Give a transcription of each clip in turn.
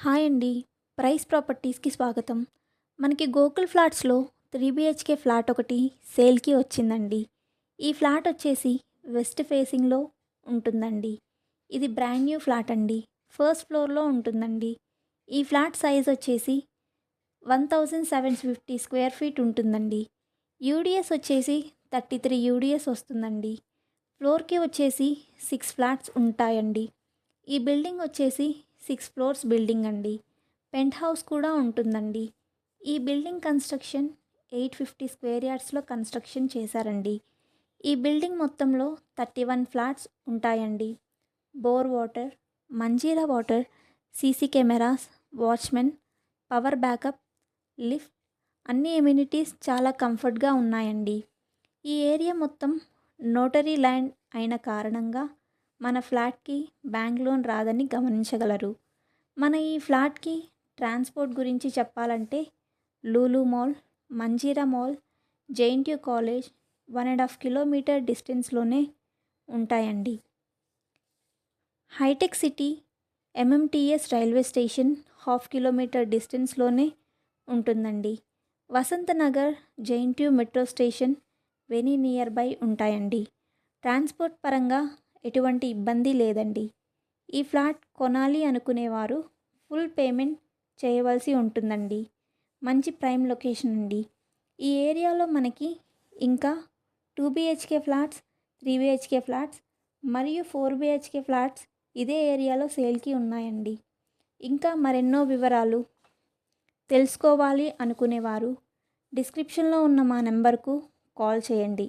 Hi అండి. Price ప్రాపర్టీస్‌కి స్వాగతం. మనకి గోకుల్ ఫ్లాట్స్‌లో 3 బీహెచ్‌కే ఫ్లాట్ ఒకటి సేల్‌కి వచ్చిందండి. ఈ ఫ్లాట్ వచ్చేసి వెస్ట్ ఫేసింగ్‌లో ఉంటుందండి. ఇది బ్రాండ్ న్యూ ఫ్లాట్ అండి. ఫస్ట్ ఫ్లోర్‌లో ఉంటుందండి. ఈ ఫ్లాట్ సైజ్ వచ్చేసి 1750 స్క్వేర్ ఫీట్ ఉంటుందండి. యూడిఎస్ వచ్చేసి 33 యూడిఎస్ వస్తుందండి. ఫ్లోర్‌కి వచ్చేసి 6 ఫ్లాట్స్ ఉంటాయండి. ఈ బిల్డింగ్ వచ్చేసి 6 ఫ్లోర్స్ బిల్డింగ్ అండి. పెంట్ హౌస్ కూడా ఉంటుందండి. ఈ బిల్డింగ్ కన్స్ట్రక్షన్ 850 స్క్వేర్ యార్డ్స్లో కన్స్ట్రక్షన్ చేశారండి. ఈ బిల్డింగ్ మొత్తంలో 31 ఫ్లాట్స్ ఉంటాయండి. Bore water, Manjira water, CC cameras, watchman, power backup, lift, అన్ని ఎమ్యూనిటీస్ చాలా కంఫర్ట్గా ఉన్నాయండి. ఈ ఏరియా మొత్తం నోటరీ ల్యాండ్ అయిన కారణంగా మన ఫ్లాట్కి బ్యాంక్ లోన్ రాదని గమనించగలరు. మన ఈ ఫ్లాట్కి ట్రాన్స్పోర్ట్ గురించి చెప్పాలంటే Lulu mall, Manjeera mall, JNTU college 1.5 kilometre డిస్టెన్స్లోనే ఉంటాయండి. Hitec City, MMTS railway station 1/2 kilometre డిస్టెన్స్లోనే ఉంటుందండి. Vasanthnagar, JNTU metro station very near by ఉంటాయండి. ట్రాన్స్పోర్ట్ పరంగా ఎటువంటి ఇబ్బంది లేదండి. ఈ ఫ్లాట్ కొనాలి అనుకునేవారు ఫుల్ పేమెంట్ చేయవలసి ఉంటుందండి. మంచి ప్రైమ్ లొకేషన్ అండి. ఈ ఏరియాలో మనకి ఇంకా 2 బీహెచ్కే ఫ్లాట్స్, 3 బీహెచ్కే ఫ్లాట్స్ మరియు 4 బీహెచ్కే ఫ్లాట్స్ ఇదే ఏరియాలో సేల్కి ఉన్నాయండి. ఇంకా మరెన్నో వివరాలు తెలుసుకోవాలి అనుకునేవారు డిస్క్రిప్షన్లో ఉన్న మా నెంబర్కు కాల్ చేయండి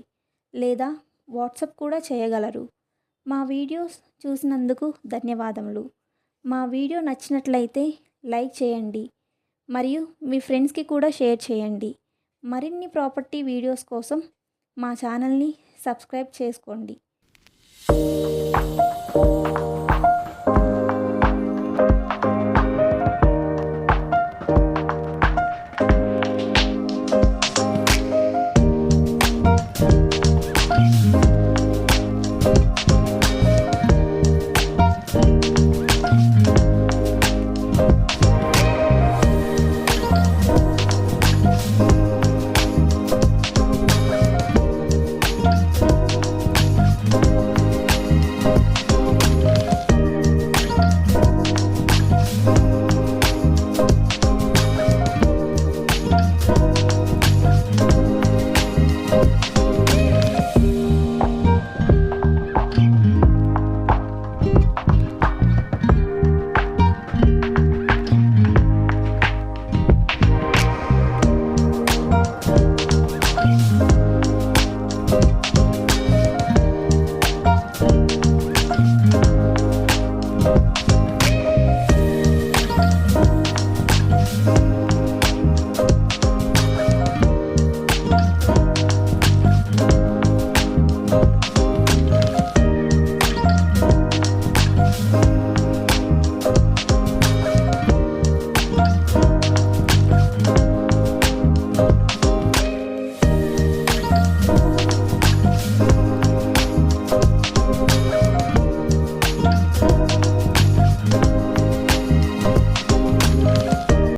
లేదా వాట్సాప్ కూడా చేయగలరు. మా వీడియోస్ చూసినందుకు ధన్యవాదములు. మా వీడియో నచ్చినట్లయితే లైక్ చేయండి మరియు మీ ఫ్రెండ్స్కి కూడా షేర్ చేయండి. మరిన్ని ప్రాపర్టీ వీడియోస్ కోసం మా ఛానల్ని సబ్స్క్రైబ్ చేసుకోండి.